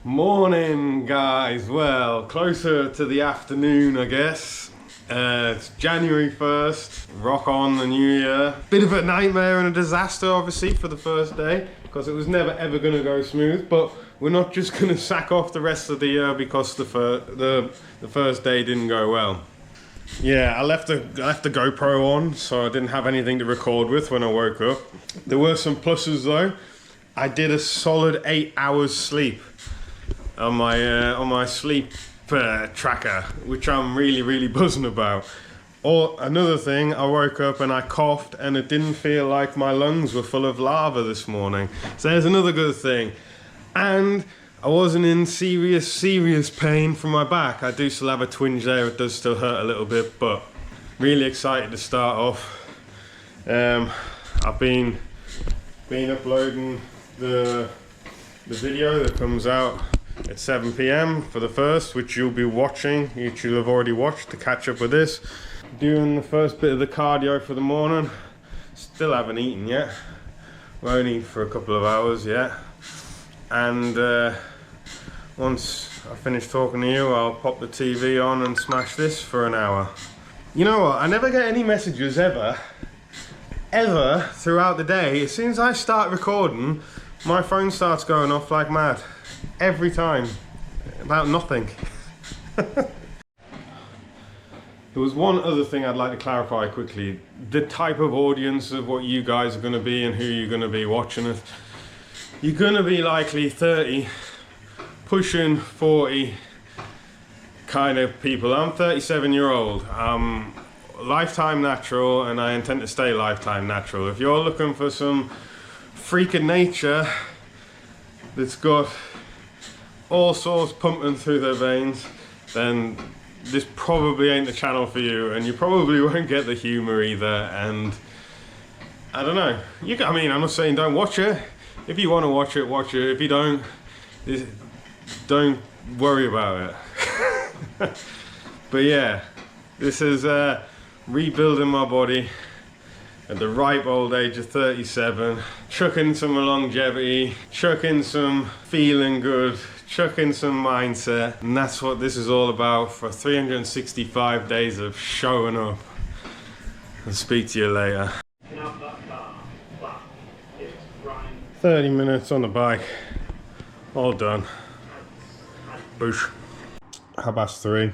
Morning, guys. Well, closer to the afternoon, I guess. It's January 1st, rock on the new year. Bit of a nightmare and a disaster, obviously, for the first day, because it was never ever going to go smooth, but we're not just going to sack off the rest of the year because the first day didn't go well. Yeah, I left the GoPro on, so I didn't have anything to record with when I woke up. There were some pluses though. I did a solid 8 hours sleep on my sleep tracker, which I'm really buzzing about. Or another thing, I woke up and I coughed and it didn't feel like my lungs were full of lava this morning. So there's another good thing. And I wasn't in serious pain from my back. I do still have a twinge there, it does still hurt a little bit, but really excited to start off. I've been uploading the video that comes out at 7 PM for the first, which you'll be watching, which you'll have already watched to catch up with this. Doing the first bit of the cardio for the morning. Still haven't eaten yet. Won't eat for a couple of hours yet. And once I finish talking to you, I'll pop the TV on and smash this for an hour. You know what? I never get any messages ever throughout the day. As soon as I start recording, my phone starts going off like mad. Every time. About nothing. There was one other thing I'd like to clarify quickly. The type of audience of what you guys are going to be and who you're going to be watching it. You're going to be likely 30, pushing 40 kind of people. I'm 37-year-old. I'm lifetime natural and I intend to stay lifetime natural. If you're looking for some freak of nature that's got all sorts pumping through their veins, then this probably ain't the channel for you, and you probably won't get the humor either. And I don't know. I mean, I'm not saying don't watch it. If you want to watch it, watch it. If you don't worry about it. But yeah, this is rebuilding my body at the ripe old age of 37, chucking some longevity, chucking some feeling good, chucking some mindset, and that's what this is all about for 365 days of showing up. I'll speak to you later. 30 minutes on the bike, all done. Boosh. 3:30.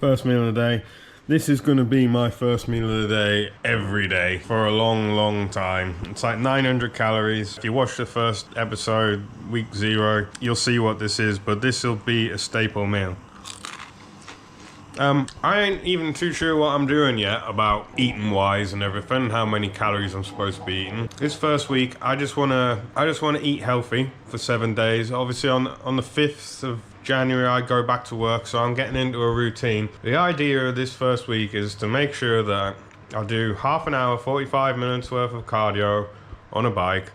First meal of the day. This is going to be my first meal of the day every day for a long time. It's like 900 calories. If you watch the first episode, week 0, you'll see what this is, but this will be a staple meal. I ain't even too sure what I'm doing yet about eating wise and everything, how many calories I'm supposed to be eating. This first week, I just wanna eat healthy for 7 days. Obviously on the 5th of January, I go back to work, so I'm getting into a routine. The idea of this first week is to make sure that I'll do half an hour, 45 minutes worth of cardio on a bike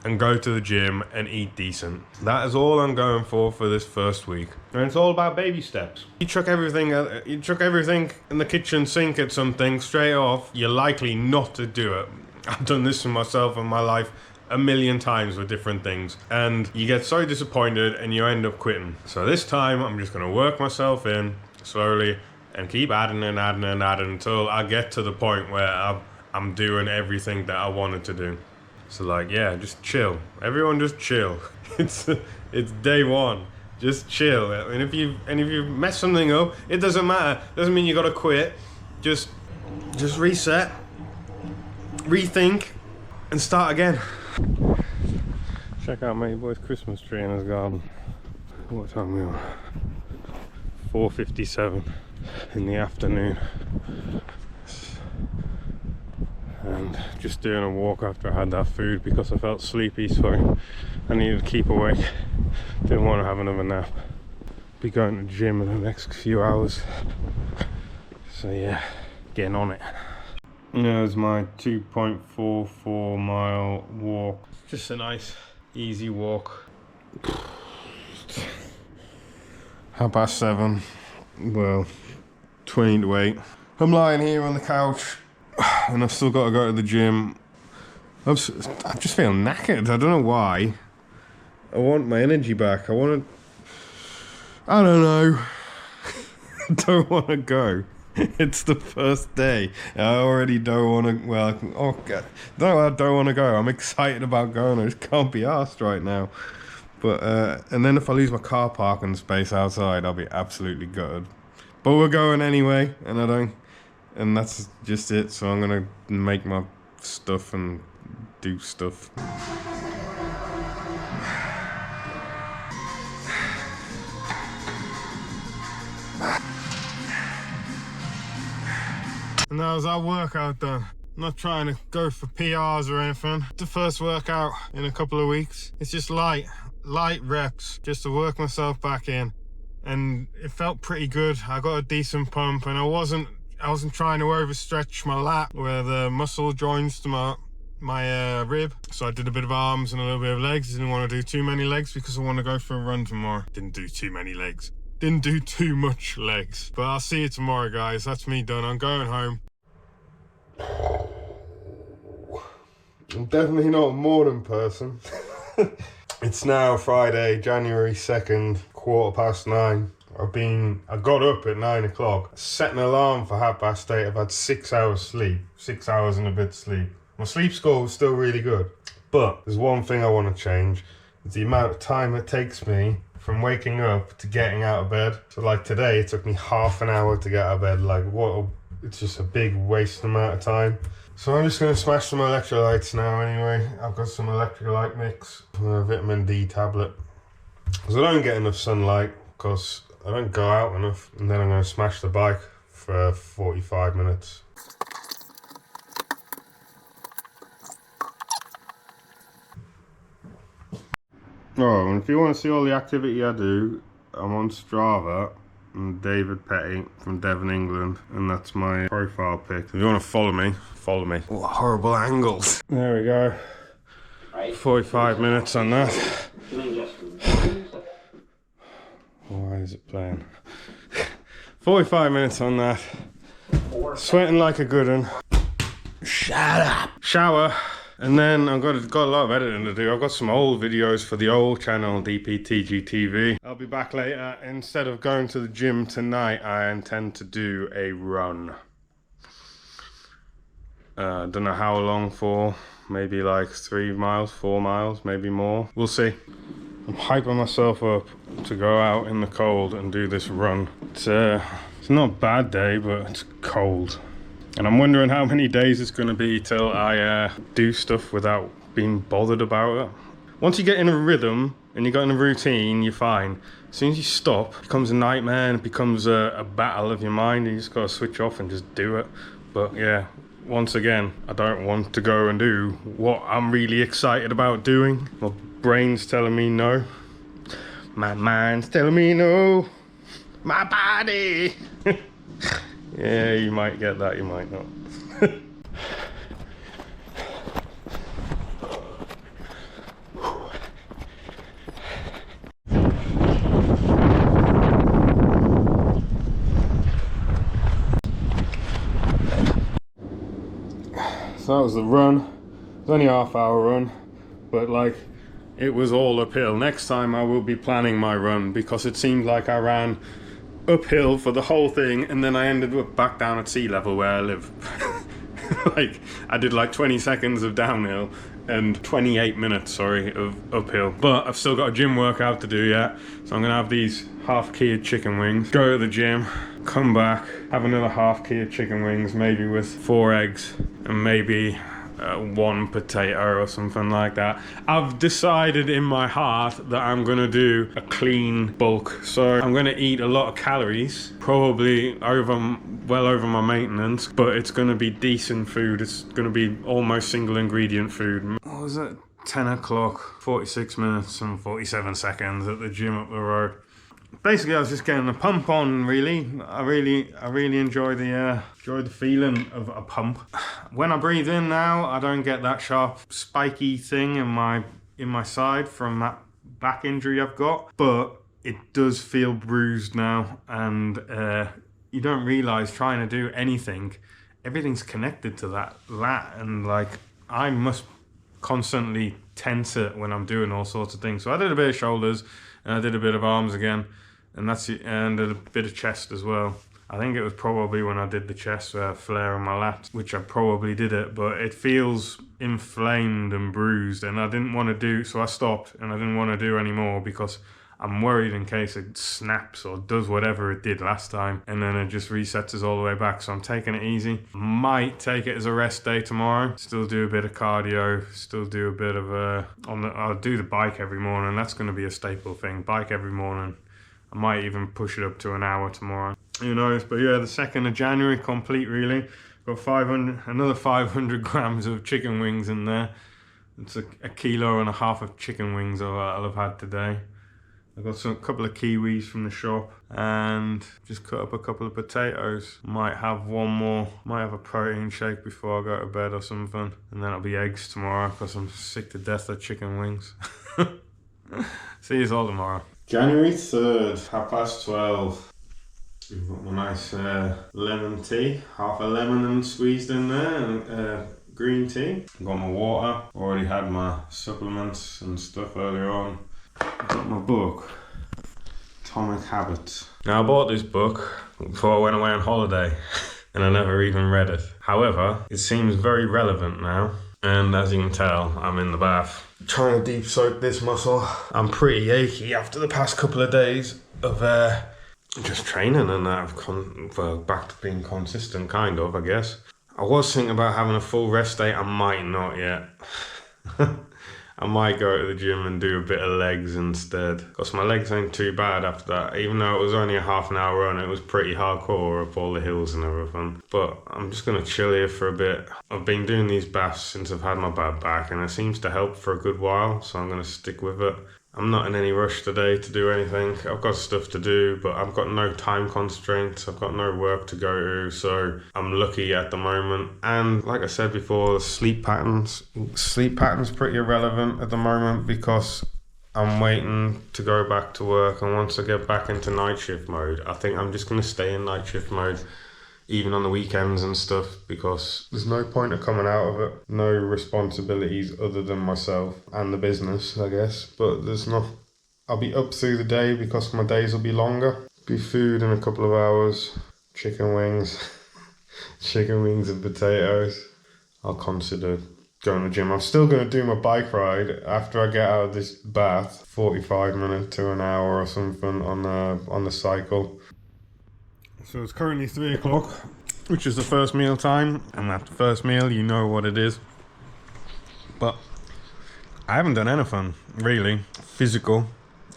and go to the gym and eat decent. That is all I'm going for this first week. And it's all about baby steps. You chuck everything in the kitchen sink at something straight off, you're likely not to do it. I've done this for myself in my life a million times with different things, and you get so disappointed and you end up quitting. So this time I'm just going to work myself in slowly and keep adding until I get to the point where I'm doing everything that I wanted to do. So like, yeah, just chill. Everyone just chill. It's day one. Just chill. And if you mess something up, it doesn't matter. Doesn't mean you gotta quit. Just reset, rethink, and start again. Check out my boy's Christmas tree in his garden. What time are we on? 4:57 in the afternoon. And just doing a walk after I had that food because I felt sleepy, so I needed to keep awake. Didn't want to have another nap. Be going to the gym in the next few hours. So yeah, getting on it. There's my 2.44 mile walk. Just a nice, easy walk. 7:30. Well, 20 to 8. I'm lying here on the couch and I've still got to go to the gym. I just feel knackered. I don't know why. I want my energy back. I don't know. I don't want to go. It's the first day. I already don't want to. Well, oh God, no, I don't want to go. I'm excited about going. I just can't be arsed right now. But and then if I lose my car parking space outside, I'll be absolutely gutted. But we're going anyway, and that's just it. So I'm gonna make my stuff and do stuff. And that was our workout done. I'm not trying to go for PRs or anything. The first workout in a couple of weeks. It's just light reps just to work myself back in. And it felt pretty good. I got a decent pump, and I wasn't trying to overstretch my lat where the muscle joins to my rib. So I did a bit of arms and a little bit of legs. Didn't want to do too many legs because I want to go for a run tomorrow. Didn't do too many legs. Didn't do too much legs. But I'll see you tomorrow, guys. That's me done. I'm going home. I'm definitely not a morning person. It's now Friday, January 2nd, 9:15. I got up at 9 o'clock, set an alarm for 8:30. I've had 6 hours sleep, 6 hours and a bit sleep. My sleep score was still really good. But there's one thing I want to change. It's the amount of time it takes me from waking up to getting out of bed. So like today, it took me half an hour to get out of bed. Like it's just a big waste amount of time. So I'm just going to smash some electrolytes now anyway. I've got some electrolyte mix, a vitamin D tablet. Because I don't get enough sunlight, because I don't go out enough. And then I'm going to smash the bike for 45 minutes. Oh, and if you want to see all the activity I do, I'm on Strava. I'm David Petty from Devon, England, and that's my profile pic. If you want to follow me, follow me. What horrible angles. There we go. 45 minutes on that. Why is it playing? 45 minutes on that. Sweating like a good one. Shut up. Shower. And then I've got a lot of editing to do. I've got some old videos for the old channel, DPTGTV. I'll be back later. Instead of going to the gym tonight, I intend to do a run. Don't know how long for. Maybe like 3 miles, 4 miles, maybe more. We'll see. I'm hyping myself up to go out in the cold and do this run. It's not a bad day, but it's cold. And I'm wondering how many days it's going to be till I do stuff without being bothered about it. Once you get in a rhythm and you got in a routine, you're fine. As soon as you stop, it becomes a nightmare and it becomes a battle of your mind. You just got to switch off and just do it. But yeah, once again, I don't want to go and do what I'm really excited about doing. My brain's telling me no. My mind's telling me no. My body. Yeah, you might get that, you might not. So that was the run. It was only a half-hour run, but like, it was all uphill. Next time I will be planning my run, because it seemed like I ran uphill for the whole thing, and then I ended up back down at sea level where I live. Like, I did like 20 seconds of downhill and 28 minutes, of uphill. But I've still got a gym workout to do yet, so I'm gonna have these half-cured chicken wings, go to the gym, come back, have another half-cured chicken wings, maybe with 4 eggs and maybe 1 potato or something like that. I've decided in my heart that I'm gonna do a clean bulk, so I'm gonna eat a lot of calories, probably well over my maintenance, but it's gonna be decent food. It's gonna be almost single ingredient food. What was it? 10 o'clock, 46 minutes and 47 seconds at the gym up the road. Basically, I was just getting a pump on, really. I really enjoy the feeling of a pump. When I breathe in now, I don't get that sharp, spiky thing in my side from that back injury I've got, but it does feel bruised now, and you don't realize trying to do anything, everything's connected to that lat, and like I must constantly tense it when I'm doing all sorts of things. So I did a bit of shoulders, and I did a bit of arms again, and and a bit of chest as well. I think it was probably when I did the chest flare on my lats, which I probably did it, but it feels inflamed and bruised, and I didn't want to do, so I stopped, and I didn't want to do any more because I'm worried in case it snaps or does whatever it did last time, and then it just resets us all the way back. So I'm taking it easy. Might take it as a rest day tomorrow. Still do a bit of cardio. Still do a bit of I'll do the bike every morning. That's going to be a staple thing. Bike every morning. I might even push it up to an hour tomorrow. Who knows? But yeah, the 2nd of January, complete really. Got another 500 grams of chicken wings in there. It's a kilo and a half of chicken wings I'll have had today. I got a couple of kiwis from the shop and just cut up a couple of potatoes. Might have one more, might have a protein shake before I go to bed or something. And then it'll be eggs tomorrow because I'm sick to death of chicken wings. See you all tomorrow. January 3rd, 12:30. We've got my nice lemon tea. Half a lemon and squeezed in there and green tea. Got my water. Already had my supplements and stuff earlier on. Got my book, Atomic Habits. Now I bought this book before I went away on holiday and I never even read it. However, it seems very relevant now, and as you can tell, I'm in the bath trying to deep soak this muscle. I'm pretty achy after the past couple of days of just training and back to being consistent, kind of, I guess. I was thinking about having a full rest day. I might not yet. I might go to the gym and do a bit of legs instead, because my legs ain't too bad after that. Even though it was only a half an hour run, it was pretty hardcore up all the hills and everything. But I'm just going to chill here for a bit. I've been doing these baths since I've had my bad back, and it seems to help for a good while, so I'm going to stick with it. I'm not in any rush today to do anything. I've got stuff to do, but I've got no time constraints. I've got no work to go to, so I'm lucky at the moment. And like I said before, sleep patterns pretty irrelevant at the moment because I'm waiting to go back to work. And once I get back into night shift mode, I think I'm just going to stay in night shift mode even on the weekends and stuff, because there's no point of coming out of it. No responsibilities other than myself and the business, I guess. But I'll be up through the day because my days will be longer. Be food in a couple of hours. Chicken wings. Chicken wings and potatoes. I'll consider going to the gym. I'm still going to do my bike ride after I get out of this bath. 45 minutes to an hour or something on the cycle. So it's currently 3 o'clock, which is the first meal time, and at the first meal you know what it is. But I haven't done anything really physical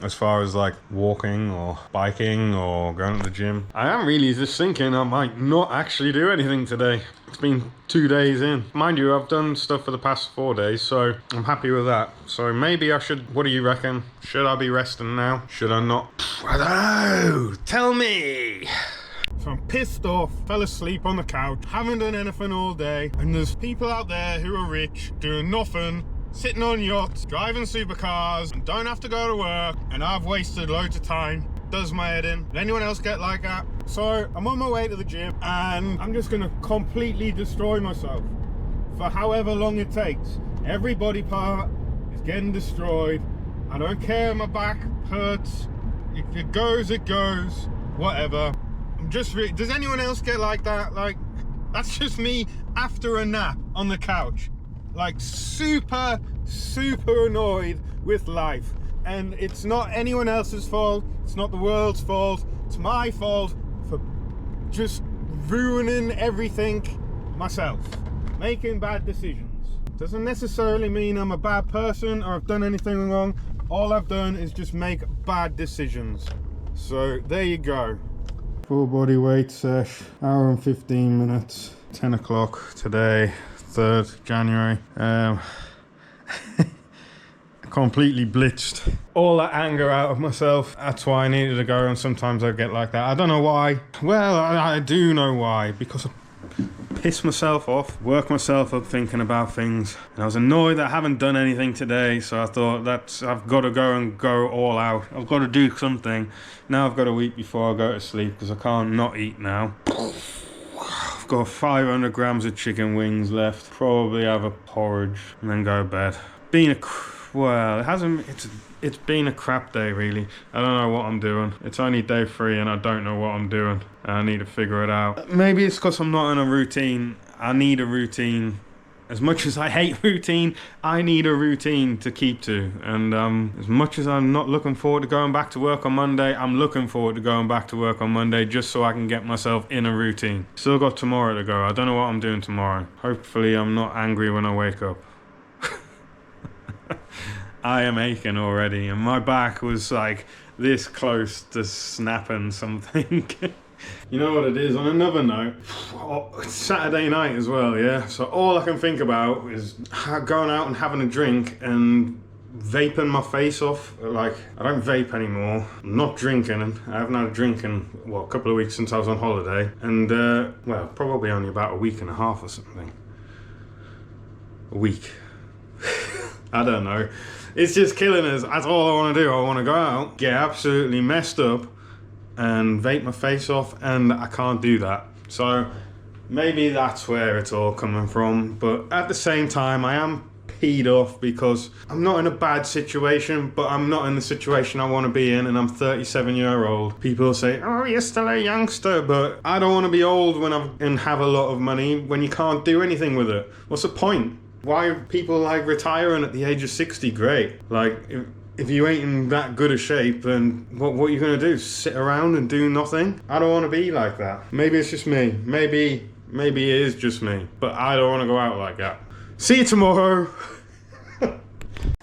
as far as like walking or biking or going to the gym. I am really just thinking I might not actually do anything today. It's been 2 days in. Mind you, I've done stuff for the past 4 days, so I'm happy with that. So maybe I should, what do you reckon? Should I be resting now? Should I not? I don't know. Tell me. So I'm pissed off, fell asleep on the couch, haven't done anything all day, and there's people out there who are rich, doing nothing, sitting on yachts, driving supercars, and don't have to go to work, and I've wasted loads of time. Does my head in. Did anyone else get like that? So I'm on my way to the gym, and I'm just gonna completely destroy myself for however long it takes. Every body part is getting destroyed. I don't care, my back hurts. If it goes, whatever. Does anyone else get like that? Like, that's just me after a nap on the couch. Like, super annoyed with life. And it's not anyone else's fault. It's not the world's fault. It's my fault for just ruining everything myself. Making bad decisions. Doesn't necessarily mean I'm a bad person or I've done anything wrong. All I've done is just make bad decisions. So, there you go. Full body weight sesh, hour and 15 minutes, 10 o'clock today, 3rd January. Completely blitzed all that anger out of myself. That's why I needed to go, and sometimes I get like that. I don't know why. Well, I do know why, because I piss myself off, work myself up thinking about things, and I was annoyed that I haven't done anything today, so I thought I've got to go all out. I've got to do something. Now I've got to eat before I go to sleep because I can't not eat now. I've got 500 grams of chicken wings left. Probably have a porridge and then go to bed. Been a Well, it hasn't. It's been a crap day, really. I don't know what I'm doing. It's only day 3 and I don't know what I'm doing. I need to figure it out. Maybe it's because I'm not in a routine. I need a routine. As much as I hate routine, I need a routine to keep to. And as much as I'm not looking forward to going back to work on Monday, I'm looking forward to going back to work on Monday just so I can get myself in a routine. Still got tomorrow to go. I don't know what I'm doing tomorrow. Hopefully I'm not angry when I wake up. I am aching already, and my back was like this close to snapping something. You know what it is, on another note, it's Saturday night as well, yeah? So all I can think about is going out and having a drink and vaping my face off. Like, I don't vape anymore. I'm not drinking. I haven't had a drink in, well, a couple of weeks since I was on holiday. And, well, probably only about a week and a half or something. A week. I don't know. It's just killing us. That's all I want to do. I want to go out, get absolutely messed up, and vape my face off, and I can't do that. So maybe that's where it's all coming from. But at the same time, I am peed off because I'm not in a bad situation, but I'm not in the situation I want to be in, and I'm 37-year-old. People say, oh, you're still a youngster, but I don't want to be old and have a lot of money when you can't do anything with it. What's the point? Why are people like retiring at the age of 60? Great. Like, if you ain't in that good a shape, then what are you gonna do? Sit around and do nothing? I don't want to be like that. Maybe it's just me. Maybe it is just me. But I don't want to go out like that. See you tomorrow.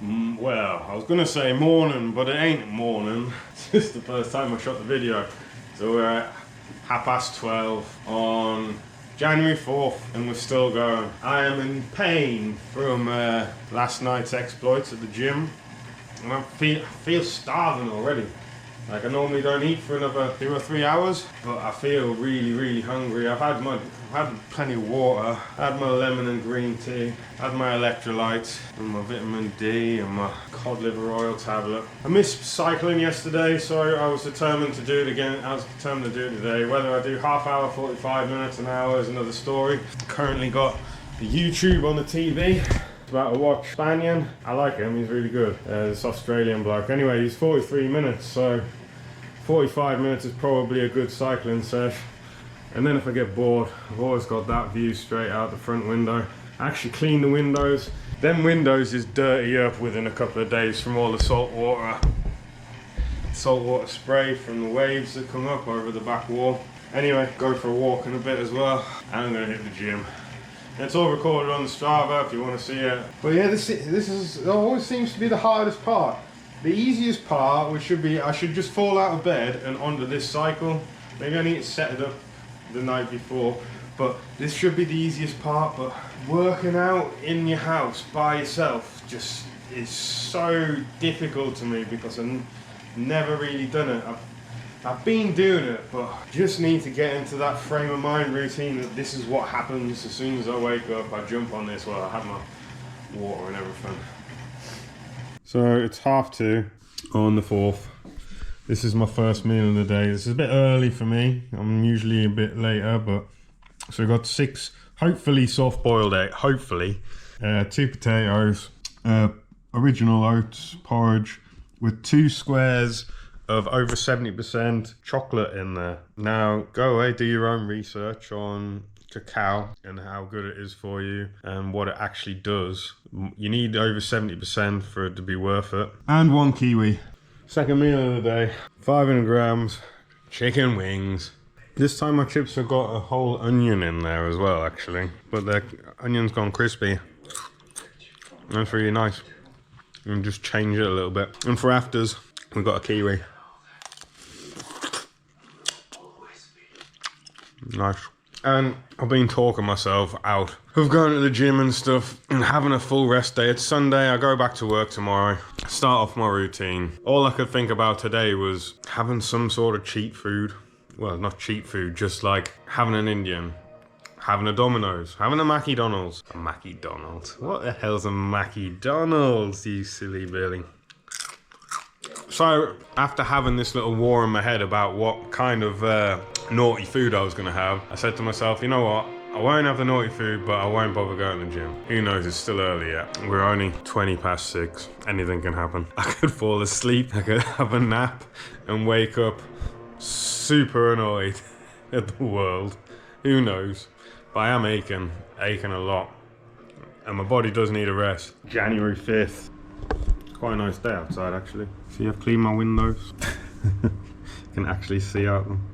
Well, I was gonna say morning, but it ain't morning. It's just the first time I shot the video. So we're at 12:30 on January 4th, and we're still going. I am in pain from last night's exploits at the gym. And I feel starving already. Like, I normally don't eat for another 2 or 3 hours, but I feel really, really hungry. I've had plenty of water, had my lemon and green tea, had my electrolytes, and my vitamin D, and my cod liver oil tablet. I missed cycling yesterday, so I was determined to do it again. I was determined to do it today. Whether I do half hour, 45 minutes, an hour is another story. Currently got the YouTube on the TV. About to watch Spanian. I like him, he's really good. This Australian bloke. Anyway, he's 43 minutes, so 45 minutes is probably a good cycling sesh. And then if I get bored, I've always got that view straight out the front window. I actually clean the windows. Them windows is dirty up within a couple of days from all the salt water spray from the waves that come up over the back wall. Anyway, go for a walk in a bit as well. And I'm gonna hit the gym. It's all recorded on the Strava if you want to see it. But yeah, this always seems to be the hardest part. The easiest part, which should be, I should just fall out of bed and onto this cycle. Maybe I need to set it up the night before. But this should be the easiest part. But working out in your house by yourself just is so difficult to me because I've never really done it. I've been doing it, but just need to get into that frame of mind routine that this is what happens as soon as I wake up. I jump on this, well, I have my water and everything. So it's 2:30 on the 4th. This is my first meal of the day. This is a bit early for me. I'm usually a bit later, but so we've got 6, hopefully soft-boiled eggs, hopefully. 2 potatoes, original oats porridge with 2 squares of over 70% chocolate in there. Now, go away, do your own research on cacao and how good it is for you and what it actually does. You need over 70% for it to be worth it. And 1 kiwi. Second meal of the day, 500 grams, chicken wings. This time my chips have got a whole onion in there as well, actually. But the onion's gone crispy. That's really nice. And just change it a little bit. And for afters, we've got a kiwi. Nice. And I've been talking myself out of going to the gym and stuff and having a full rest day. It's Sunday, I go back to work tomorrow, start off my routine. All I could think about today was having some sort of cheap food. Well, not cheap food, just like having an Indian, having a Domino's, having a Mackie Donald's. A Mackie Donald's? What the hell's a Mackie Donald's, you silly Billy? So, after having this little war in my head about what kind of naughty food I was going to have, I said to myself, you know what, I won't have the naughty food, but I won't bother going to the gym. Who knows, it's still early yet. We're only 6:20. Anything can happen. I could fall asleep, I could have a nap and wake up super annoyed at the world. Who knows? But I am aching a lot. And my body does need a rest. January 5th. Quite a nice day outside actually. See, I've cleaned my windows. Can actually see out them.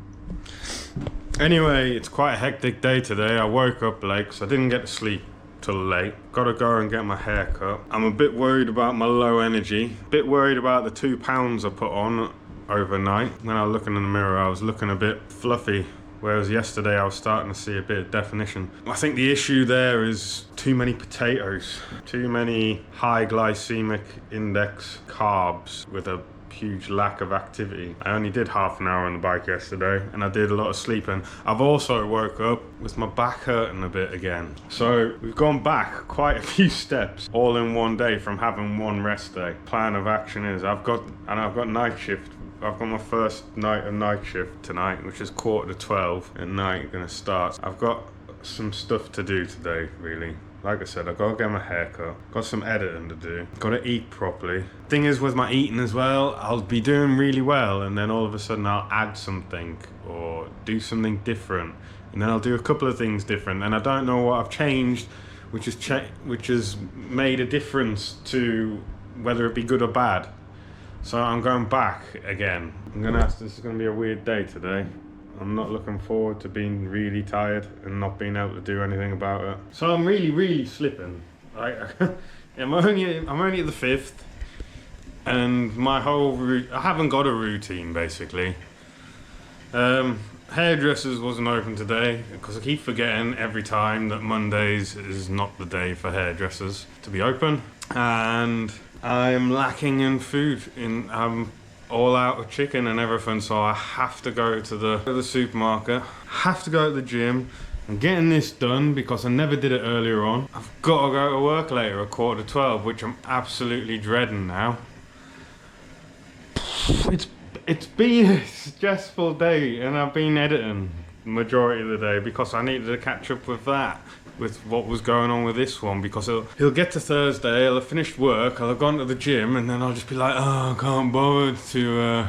Anyway, it's quite a hectic day today. I woke up late, so I didn't get to sleep till late. Gotta go and get my hair cut. I'm a bit worried about my low energy. A bit worried about the 2 pounds I put on overnight. When I was looking in the mirror, I was looking a bit fluffy. Whereas yesterday I was starting to see a bit of definition. I think the issue there is too many potatoes. Too many high glycemic index carbs with a huge lack of activity. I only did half an hour on the bike yesterday and I did a lot of sleeping. I've also woke up with my back hurting a bit again. So we've gone back quite a few steps all in one day from having one rest day. Plan of action is I've got night shift. I've got my first night of night shift tonight, which is 11:45 at night gonna start. I've got some stuff to do today, really. Like I said, I've got to get my hair cut. Got some editing to do. Got to eat properly. Thing is with my eating as well, I'll be doing really well and then all of a sudden I'll add something or do something different. And then I'll do a couple of things different and I don't know what I've changed, which has made a difference to whether it be good or bad. So I'm going back again. This is gonna be a weird day today. I'm not looking forward to being really tired and not being able to do anything about it. So I'm really slipping. I'm only at the 5th, and my whole I haven't got a routine basically. Hairdressers wasn't open today because I keep forgetting every time that Mondays is not the day for hairdressers to be open, and I'm lacking in food. I'm all out of chicken and everything, so I have to go to the supermarket, have to go to the gym. I'm getting this done because I never did it earlier on. I've got to go to work later at 11:45, which I'm absolutely dreading now. It's been a stressful day and I've been editing the majority of the day because I needed to catch up with that, with what was going on with this one, because he'll get to Thursday, I'll have finished work, I'll have gone to the gym, and then I'll just be like, oh, I can't bother to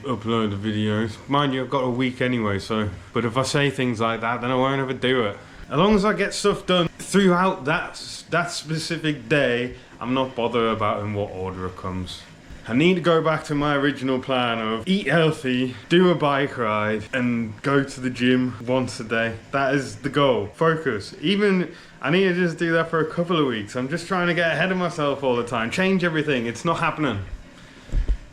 upload the videos. Mind you, I've got a week anyway, so, but if I say things like that, then I won't ever do it. As long as I get stuff done throughout that specific day, I'm not bothered about in what order it comes. I need to go back to my original plan of eat healthy, do a bike ride, and go to the gym once a day. That is the goal. Focus. I need to just do that for a couple of weeks. I'm just trying to get ahead of myself all the time. Change everything. It's not happening.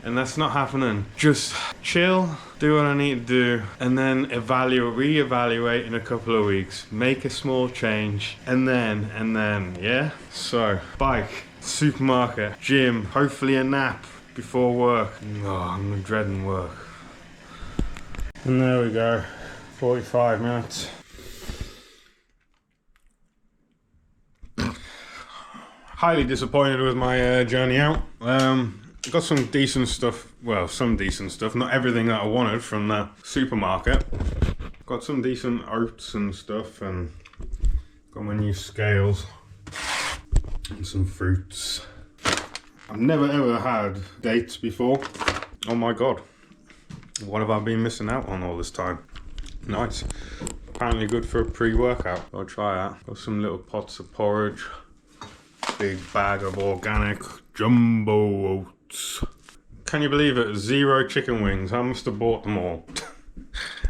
And that's not happening. Just chill, do what I need to do, and then reevaluate in a couple of weeks. Make a small change, and then, yeah? So, bike, supermarket, gym, hopefully a nap before work. Oh, I'm dreading work. And there we go, 45 minutes. Highly disappointed with my journey out. Got some decent stuff, not everything that I wanted from the supermarket. Got some decent oats and stuff, and got my new scales and some fruits. I've never ever had dates before. Oh my god, what have I been missing out on all this time? Nice. Apparently good for a pre-workout. I'll try that. Got some little pots of porridge. Big bag of organic jumbo oats. Can you believe it? 0 chicken wings. I must have bought them all.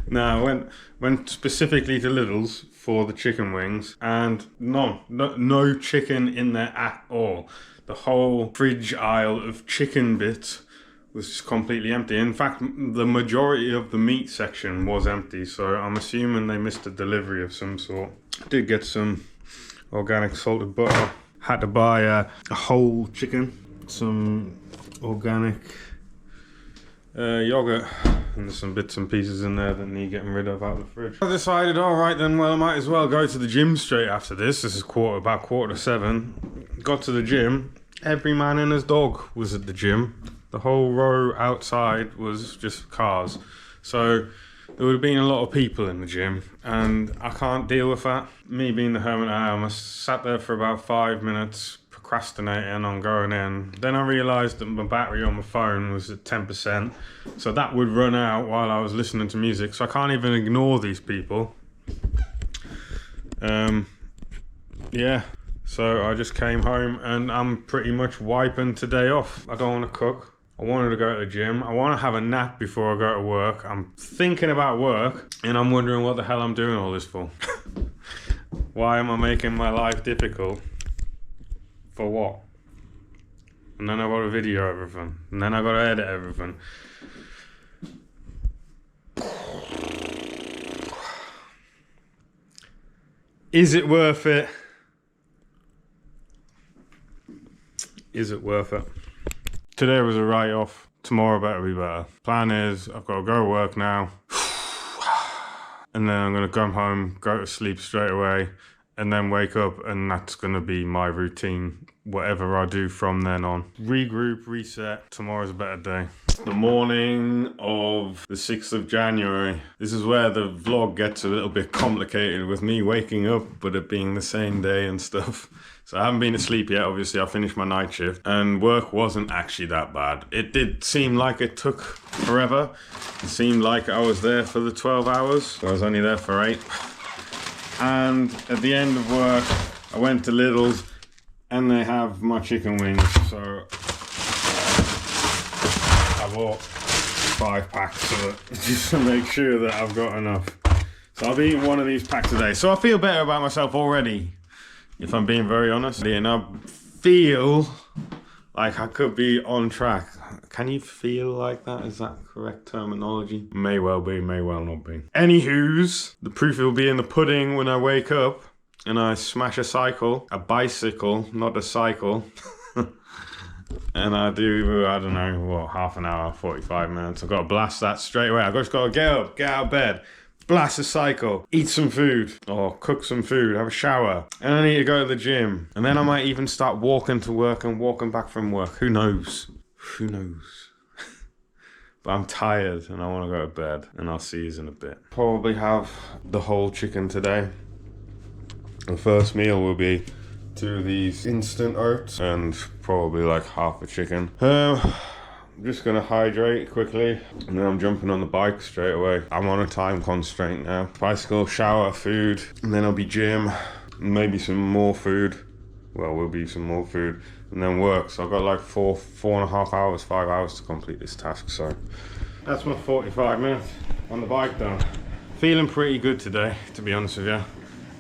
Now I went specifically to Lidl's for the chicken wings, and no chicken in there at all. The whole fridge aisle of chicken bits was just completely empty. In fact, the majority of the meat section was empty, so I'm assuming they missed a delivery of some sort. I did get some organic salted butter. Had to buy a whole chicken, some organic yogurt, and there's some bits and pieces in there that need getting rid of out of the fridge. I decided, all right then, well, I might as well go to the gym straight after this. This is about 7:15. Got to the gym. Every man and his dog was at the gym. The whole row outside was just cars. So there would have been a lot of people in the gym, and I can't deal with that. Me being the hermit I am, I sat there for about 5 minutes, procrastinating on going in. Then I realised that my battery on my phone was at 10%, so that would run out while I was listening to music, so I can't even ignore these people. Yeah, so I just came home and I'm pretty much wiping today off. I don't want to cook. I wanted to go to the gym. I want to have a nap before I go to work. I'm thinking about work and I'm wondering what the hell I'm doing all this for. Why am I making my life difficult? For what? And then I got to video everything. And then I got to edit everything. Is it worth it? Is it worth it? Today was a write-off. Tomorrow better be better. Plan is I've got to go to work now. And then I'm going to come home, go to sleep straight away, and then wake up, and that's going to be my routine, whatever I do from then on. Regroup, reset. Tomorrow's a better day. The morning of the 6th of January. This is where the vlog gets a little bit complicated with me waking up, but it being the same day and stuff. So I haven't been asleep yet, obviously. I finished my night shift, and work wasn't actually that bad. It did seem like it took forever. It seemed like I was there for the 12 hours. I was only there for 8. And at the end of work, I went to Lidl's, and they have my chicken wings. So I bought 5 packs of it just to make sure that I've got enough. So I've eaten one of these packs a day. So I feel better about myself already, if I'm being very honest. And I feel like I could be on track. Can you feel like that? Is that correct terminology? May well be, may well not be. Anywho's, the proof will be in the pudding when I wake up and I smash a bicycle, not a cycle. And I do, I don't know, what, half an hour, 45 minutes. I've got to blast that straight away. I've just got to get up, get out of bed, blast a cycle, eat some food, or cook some food, have a shower. And I need to go to the gym. And then I might even start walking to work and walking back from work. Who knows? Who knows? But I'm tired and I want to go to bed. And I'll see you in a bit. Probably have the whole chicken today. The first meal will be 2 of these instant oats and probably like half a chicken. I'm just gonna hydrate quickly and then I'm jumping on the bike straight away. I'm on a time constraint now. Bicycle, shower, food, and then I'll be gym, maybe some more food. Well, will be some more food, and then work. So I've got like 4.5 hours, 5 hours to complete this task. So that's my 45 minutes on the bike done. Feeling pretty good today, to be honest with you.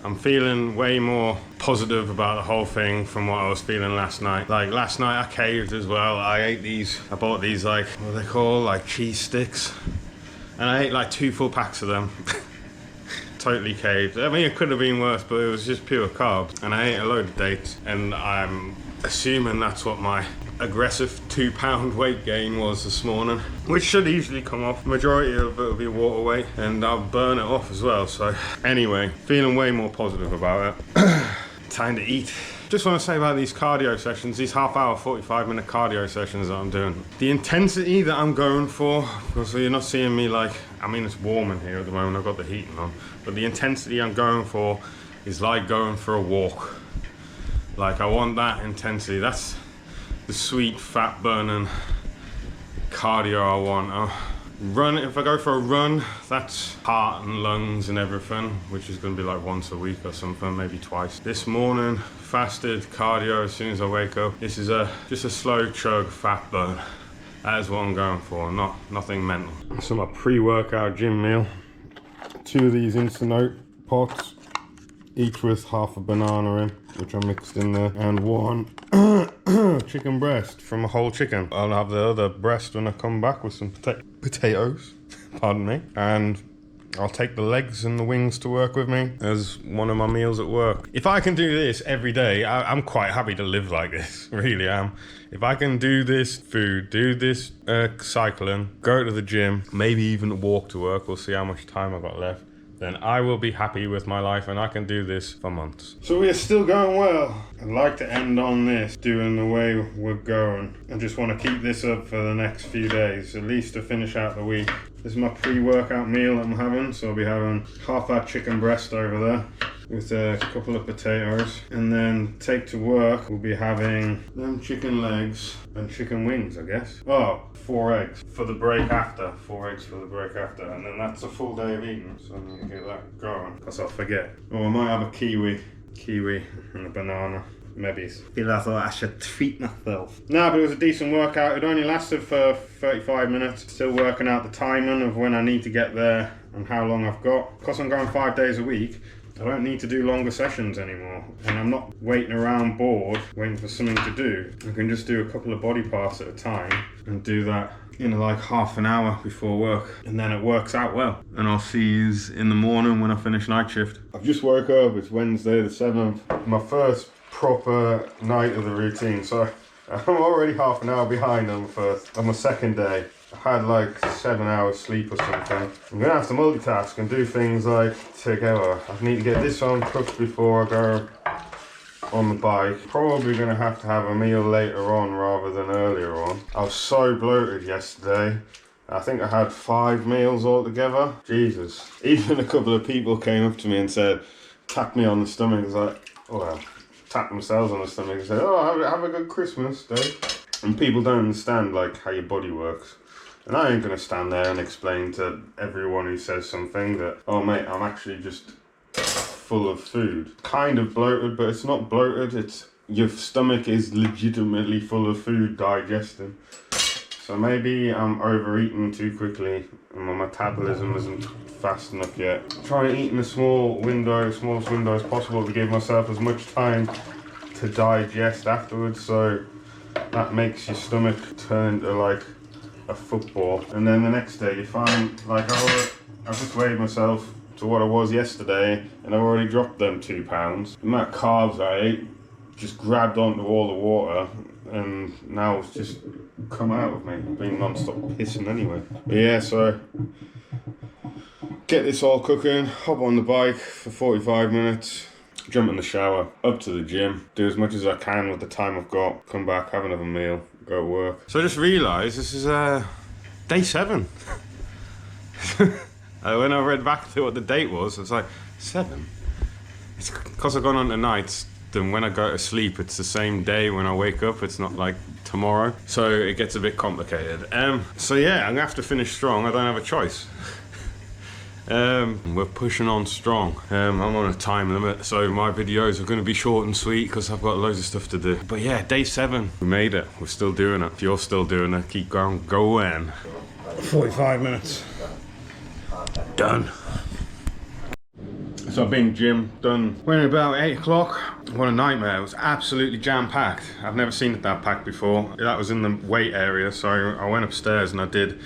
I'm feeling way more positive about the whole thing from what I was feeling last night. Like last night I caved as well. I bought these like, what are they called? Like cheese sticks. And I ate like 2 full packs of them. Totally caved. I mean, it could have been worse, but it was just pure carbs. And I ate a load of dates. And I'm assuming that's what my aggressive 2-pound weight gain was this morning, which should easily come off. Majority of it will be water weight and I'll burn it off as well. So anyway, feeling way more positive about it. Time to eat. Just want to say about these cardio sessions, these half-hour, 45-minute cardio sessions that I'm doing. The intensity that I'm going for, because you're not seeing me like, I mean it's warm in here at the moment, I've got the heating on, but the intensity I'm going for is like going for a walk. Like I want that intensity. That's the sweet fat burning cardio I want. Run, if I go for a run, that's heart and lungs and everything, which is going to be like once a week or something, maybe twice. This morning, fasted cardio as soon as I wake up. This is just a slow chug fat burn. That is what I'm going for, nothing mental. So my pre-workout gym meal, 2 of these instant oat pots, each with half a banana in, which I mixed in there, and 1 chicken breast from a whole chicken. I'll have the other breast when I come back with some potatoes, pardon me, and I'll take the legs and the wings to work with me as one of my meals at work. If I can do this every day, I'm quite happy to live like this, really am. If I can do this food, do this cycling, go to the gym, maybe even walk to work, we'll see how much time I've got left, then I will be happy with my life and I can do this for months. So we are still going well. I'd like to end on this, doing the way we're going. I just want to keep this up for the next few days, at least to finish out the week. This is my pre-workout meal I'm having, so I'll be having half that chicken breast over there with a couple of potatoes, and then take to work we'll be having them chicken legs and chicken wings, I guess. Oh, 4 eggs for the break after. 4 eggs for the break after, and then that's a full day of eating, so I need to get that going, because I'll forget. Or I might have a kiwi and a banana. Maybe I thought I should treat myself. No, but it was a decent workout. It only lasted for 35 minutes. Still working out the timing of when I need to get there and how long I've got. Because I'm going 5 days a week, I don't need to do longer sessions anymore. And I'm not waiting around bored, waiting for something to do. I can just do a couple of body parts at a time and do that in like half an hour before work. And then it works out well. And I'll see you in the morning when I finish night shift. I've just woke up, it's Wednesday the 7th. My first proper night of the routine. So I'm already half an hour behind on my second day. I had like 7 hours sleep or something. I'm gonna have to multitask and do things like together. I need to get this on cooked before I go on the bike. Probably gonna have to have a meal later on rather than earlier on. I was so bloated yesterday. I think I had 5 meals altogether. Jesus. Even a couple of people came up to me and said, tapped me on the stomach. It was like, oh well. Tap themselves on the stomach and say, oh, have a good Christmas, Dave. And people don't understand like how your body works. And I ain't gonna stand there and explain to everyone who says something that, oh mate, I'm actually just full of food. Kind of bloated, but it's not bloated, it's your stomach is legitimately full of food digesting. So maybe I'm overeating too quickly and my metabolism isn't fast enough yet. Try and eat in a smallest window as possible to give myself as much time to digest afterwards, so that makes your stomach turn into like a football. And then the next day you find like I've just weighed myself to what I was yesterday and I've already dropped them 2 pounds. The amount of carbs I ate just grabbed onto all the water and now it's just come out of me. I've been non-stop pissing anyway. But yeah, so get this all cooking, hop on the bike for 45 minutes, jump in the shower, up to the gym, do as much as I can with the time I've got, come back, have another meal, go to work. So I just realised this is day 7. When I read back to what the date was, it's like 7. It's because I've gone on to nights. Then when I go to sleep, it's the same day when I wake up. It's not like tomorrow, so it gets a bit complicated. So yeah, I'm gonna have to finish strong. I don't have a choice. We're pushing on strong. I'm on a time limit, so my videos are going to be short and sweet because I've got loads of stuff to do. But yeah, day 7, we made it. We're still doing it. If you're still doing it, keep going. Go in. 45 minutes. Done. So I've been gym, done. Went about 8 o'clock. What a nightmare. It was absolutely jam-packed. I've never seen it that packed before. That was in the weight area, so I went upstairs and I did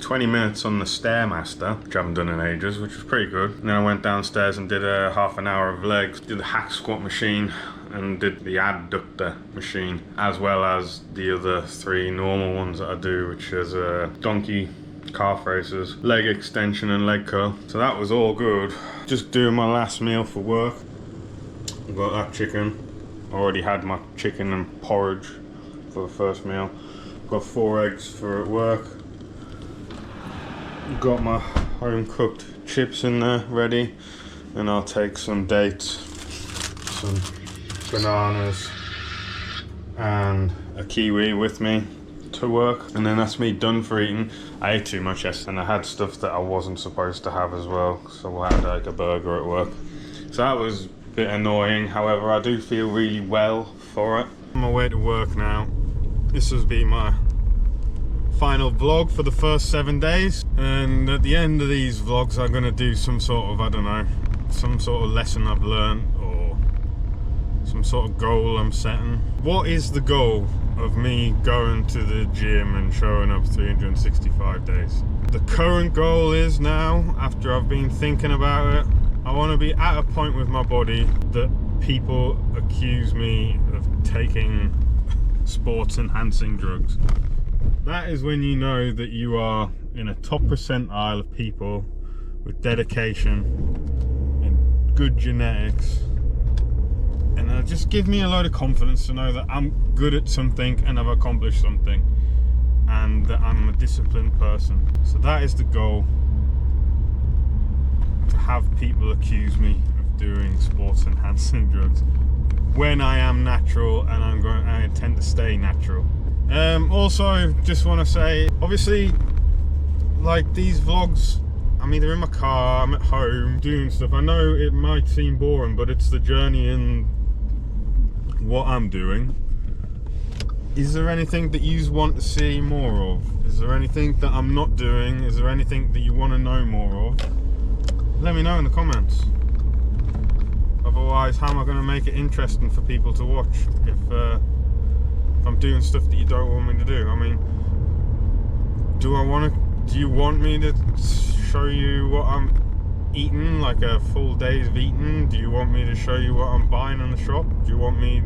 20 minutes on the Stairmaster, which I haven't done in ages, which was pretty good. And then I went downstairs and did a half an hour of legs, did the hack squat machine and did the adductor machine, as well as the other 3 normal ones that I do, which is donkey calf races, leg extension and leg curl. So that was all good. Just doing my last meal for work. I've got that chicken. Already had my chicken and porridge for the first meal. Got 4 eggs for at work. Got my home cooked chips in there ready, and I'll take some dates, some bananas and a kiwi with me to work, and then that's me done for eating. I ate too much yesterday and I had stuff that I wasn't supposed to have as well, so I had like a burger at work, so that was a bit annoying. However, I do feel really well for it. On my way to work now. This has been my final vlog for the first 7 days, and at the end of these vlogs I'm going to do some sort of, I don't know, some sort of lesson I've learned or some sort of goal I'm setting. What is the goal of me going to the gym and showing up 365 days? The current goal is now, after I've been thinking about it, I want to be at a point with my body that people accuse me of taking sports enhancing drugs. That is when you know that you are in a top percentile of people with dedication and good genetics. And it'll just give me a load of confidence to know that I'm good at something and I've accomplished something, and that I'm a disciplined person. So that is the goal, to have people accuse me of doing sports enhancing drugs when I am natural, and I intend to stay natural. Also, just want to say, obviously, like these vlogs, I'm either in my car, I'm at home doing stuff. I know it might seem boring, but it's the journey and what I'm doing. Is there anything that you want to see more of? Is there anything that I'm not doing? Is there anything that you want to know more of? Let me know in the comments. Otherwise, how am I going to make it interesting for people to watch if I'm doing stuff that you don't want me to do? I mean, do you want me to show you what I'm eating, like a full day's of eating? Do you want me to show you what I'm buying in the shop? Do you want me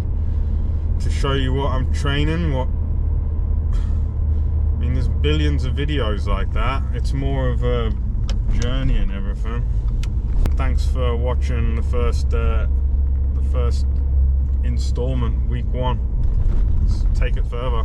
to show you what I'm training? I mean, there's billions of videos like that. It's more of a journey and everything. Thanks for watching the first installment, week 1. Let's take it further.